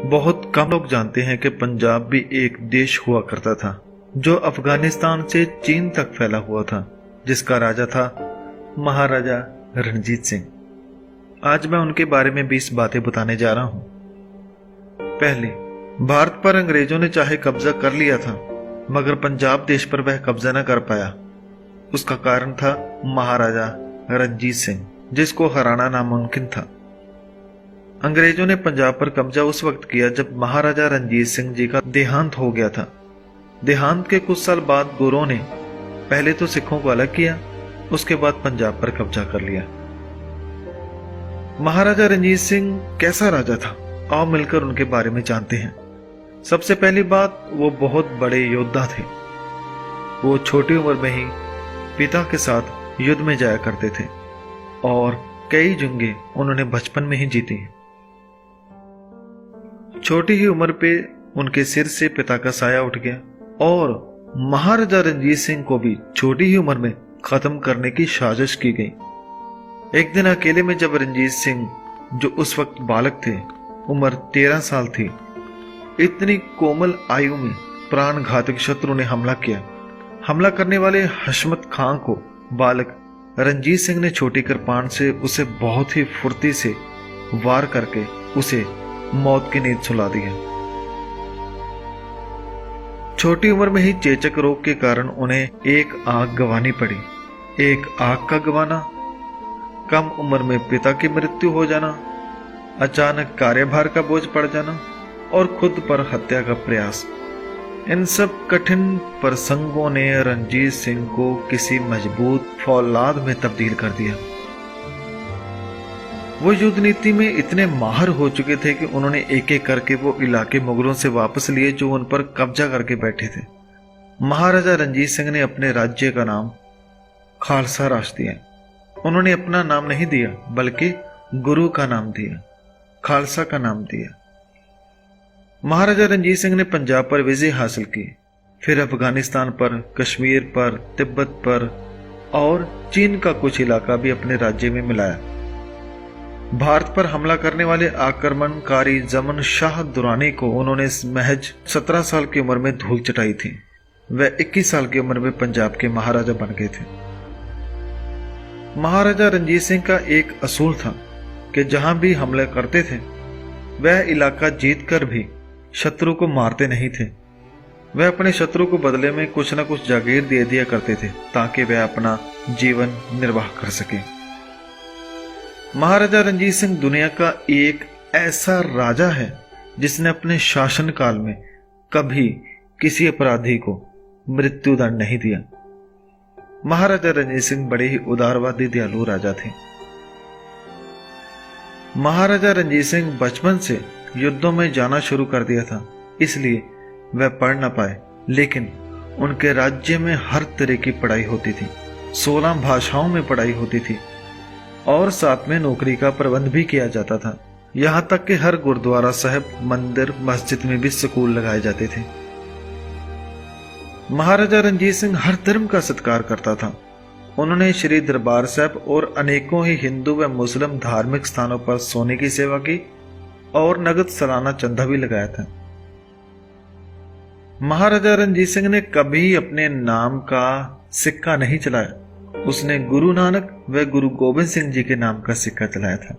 बहुत कम लोग जानते हैं कि पंजाब भी एक देश हुआ करता था जो अफगानिस्तान से चीन तक फैला हुआ था, जिसका राजा था महाराजा रणजीत सिंह। आज मैं उनके बारे में 20 बातें बताने जा रहा हूं। पहली, भारत पर अंग्रेजों ने चाहे कब्जा कर लिया था, मगर पंजाब देश पर वह कब्जा न कर पाया। उसका कारण था महाराजा रणजीत सिंह, जिसको हराना नामुमकिन था। अंग्रेजों ने पंजाब पर कब्जा उस वक्त किया जब महाराजा रणजीत सिंह जी का देहांत हो गया था। देहांत के कुछ साल बाद गोरों ने पहले तो सिखों को अलग किया, उसके बाद पंजाब पर कब्जा कर लिया। महाराजा रणजीत सिंह कैसा राजा था, आओ मिलकर उनके बारे में जानते हैं। सबसे पहली बात, वो बहुत बड़े योद्धा थे। वो छोटी उम्र में ही पिता के साथ युद्ध में जाया करते थे और कई जंगें उन्होंने बचपन में ही जीती। छोटी ही उम्र पे उनके सिर से पिता का साया उठ गया और महाराजा रणजीत सिंह को भी छोटी ही उम्र में खत्म करने की साजिश की गई। एक दिन अकेले में जब रणजीत सिंह, जो उस वक्त बालक थे, उम्र 13 साल थी, इतनी कोमल आयु में प्राण घातक शत्रु ने हमला किया। हमला करने वाले हशमत खां को बालक रणजीत सिंह ने छोटी कृपाण से उसे बहुत ही फुर्ती से वार करके उसे मौत की नींद सुला दिया। छोटी उम्र में ही चेचक रोग के कारण उन्हें एक आंख गंवानी पड़ी। एक आंख का गंवाना, कम उम्र में पिता की मृत्यु हो जाना, अचानक कार्यभार का बोझ पड़ जाना और खुद पर हत्या का प्रयास, इन सब कठिन प्रसंगों ने रणजीत सिंह को किसी मजबूत फौलाद में तब्दील कर दिया। वो युद्ध नीति में इतने माहिर हो चुके थे कि उन्होंने एक एक करके वो इलाके मुगलों से वापस लिए जो उन पर कब्जा करके बैठे थे। महाराजा रणजीत सिंह ने अपने राज्य का नाम खालसा राष्ट्र दिया। उन्होंने अपना नाम नहीं दिया, बल्कि गुरु का नाम दिया, खालसा का नाम दिया। महाराजा रणजीत सिंह ने पंजाब पर विजय हासिल की, फिर अफगानिस्तान पर, कश्मीर पर, तिब्बत पर और चीन का कुछ इलाका भी अपने राज्य में मिलाया। भारत पर हमला करने वाले आक्रमणकारी जमन शाह दुरानी को उन्होंने महज 17 साल की उम्र में धूल चटाई थी। वह 21 साल की उम्र में पंजाब के महाराजा बन गए थे। महाराजा रणजीत सिंह का एक असूल था कि जहां भी हमले करते थे, वह इलाका जीतकर भी शत्रु को मारते नहीं थे। वह अपने शत्रु को बदले में कुछ न कुछ जागीर दे दिया करते थे ताकि वह अपना जीवन निर्वाह कर सके। महाराजा रणजीत सिंह दुनिया का एक ऐसा राजा है जिसने अपने शासनकाल में कभी किसी अपराधी को मृत्युदंड नहीं दिया। महाराजा रणजीत सिंह बड़े ही उदारवादी दयालु राजा थे। महाराजा रणजीत सिंह बचपन से युद्धों में जाना शुरू कर दिया था, इसलिए वह पढ़ न पाए, लेकिन उनके राज्य में हर तरह की पढ़ाई होती थी। 16 भाषाओं में पढ़ाई होती थी और साथ में नौकरी का प्रबंध भी किया जाता था। यहां तक कि हर गुरुद्वारा साहब, मंदिर, मस्जिद में भी स्कूल लगाए जाते थे। महाराजा रणजीत सिंह हर धर्म का सत्कार करता था। उन्होंने श्री दरबार साहब और अनेकों ही हिंदू व मुस्लिम धार्मिक स्थानों पर सोने की सेवा की और नगद सालाना चंदा भी लगाया था। महाराजा रणजीत सिंह ने कभी अपने नाम का सिक्का नहीं चलाया। उसने गुरु नानक व गुरु गोबिंद सिंह जी के नाम का सिक्का चलाया था।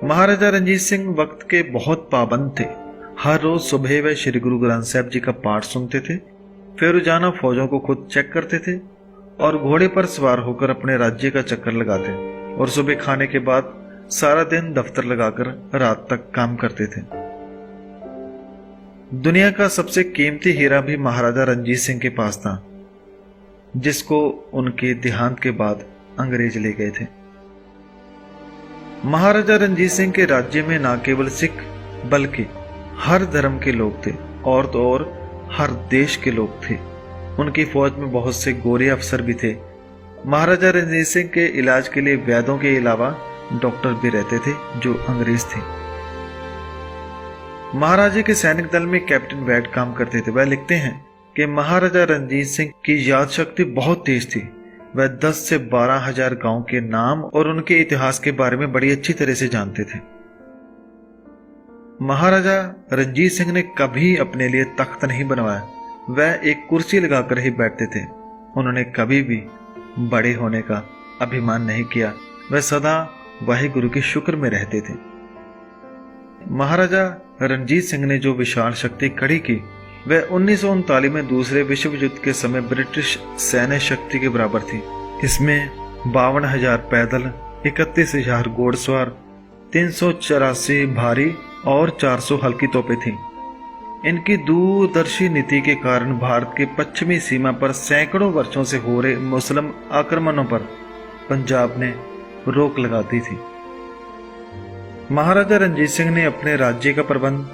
महाराजा रणजीत सिंह वक्त के बहुत पाबंद थे। हर रोज सुबह वे श्री गुरु ग्रंथ साहब जी का पाठ सुनते थे, फिर रोजाना फौजों को खुद चेक करते थे और घोड़े पर सवार होकर अपने राज्य का चक्कर लगाते और सुबह खाने के बाद सारा दिन दफ्तर लगाकर रात तक काम करते थे। दुनिया का सबसे कीमती हीरा भी महाराजा रणजीत सिंह के पास था, जिसको उनके देहांत के बाद अंग्रेज ले गए थे। महाराजा रणजीत सिंह के राज्य में न केवल सिख बल्कि हर धर्म के लोग थे और तो और हर देश के लोग थे। उनकी फौज में बहुत से गोरे अफसर भी थे। महाराजा रणजीत सिंह के इलाज के लिए वैद्यों के अलावा डॉक्टर भी रहते थे जो अंग्रेज थे। महाराजा के सैनिक दल में कैप्टन वैड काम करते थे। वह लिखते हैं कि महाराजा रणजीत सिंह की याद शक्ति बहुत तेज थी। वह 10 से 12 हजार गांव के नाम और उनके इतिहास के बारे में बड़ी अच्छी तरह से जानते थे। महाराजा रणजीत सिंह ने कभी अपने लिए तख्त नहीं बनवाया, वह एक कुर्सी लगाकर ही बैठते थे। उन्होंने कभी भी बड़े होने का अभिमान नहीं किया, वह सदा वाहिगुरु के शुक्र में रहते थे। महाराजा रणजीत सिंह ने जो विशाल शक्ति खड़ी की वह 1939 में दूसरे विश्व युद्ध के समय ब्रिटिश सैन्य शक्ति के बराबर थी। इसमें 52,000 पैदल, 31,000 घोड़सवार, 384 भारी और 400 हल्की तोपें थीं। इनकी दूरदर्शी नीति के कारण भारत के पश्चिमी सीमा पर सैकड़ों वर्षों से हो रहे मुस्लिम आक्रमणों पर पंजाब ने रोक लगा दी थी। महाराजा रणजीत सिंह ने अपने राज्य का प्रबंध,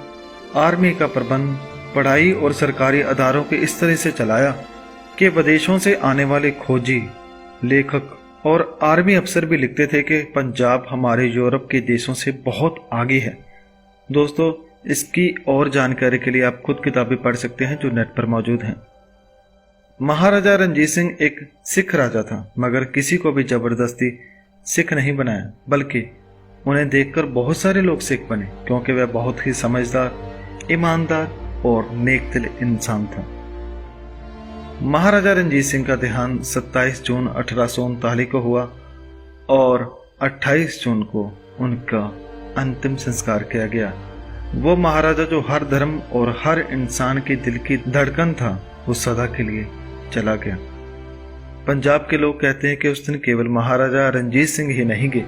आर्मी का प्रबंध, पढ़ाई और सरकारी अदारों के इस तरह से चलाया कि विदेशों से आने वाले खोजी, लेखक और आर्मी अफसर भी लिखते थे कि पंजाब हमारे यूरोप के देशों से बहुत आगे है। दोस्तों, इसकी और जानकारी के लिए आप खुद किताबें पढ़ सकते हैं जो नेट पर मौजूद हैं। महाराजा रणजीत सिंह एक सिख राजा था, मगर किसी को भी जबरदस्ती सिख नहीं बनाया, बल्कि उन्हें देखकर बहुत सारे लोग सिख बने, क्योंकि वह बहुत ही समझदार, ईमानदार और नेकदिल इंसान था। महाराजा रणजीत सिंह का देहांत 27 जून 1839 को हुआ और 28 जून को उनका अंतिम संस्कार किया गया। वो महाराजा जो हर धर्म और हर इंसान के दिल की धड़कन था, वो सदा के लिए चला गया। पंजाब के लोग कहते हैं कि उस दिन केवल महाराजा रणजीत सिंह ही नहीं गए,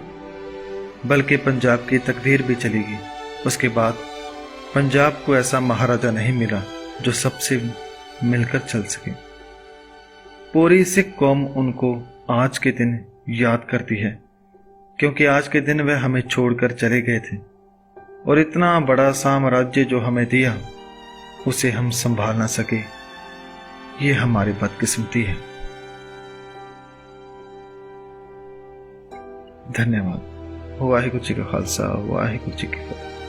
बल्कि पंजाब की तकदीर भी चली गई। उसके बाद पंजाब को ऐसा महाराजा नहीं मिला जो सबसे मिलकर चल सके। पूरी सिख कौम उनको आज के दिन याद करती है, क्योंकि आज के दिन वह हमें छोड़कर चले गए थे और इतना बड़ा साम्राज्य जो हमें दिया उसे हम संभाल ना सके। ये हमारी बदकिस्मती है। धन्यवाद। वाहिगुरू जी का खालसा, वाहिगुरू जी की फतेह।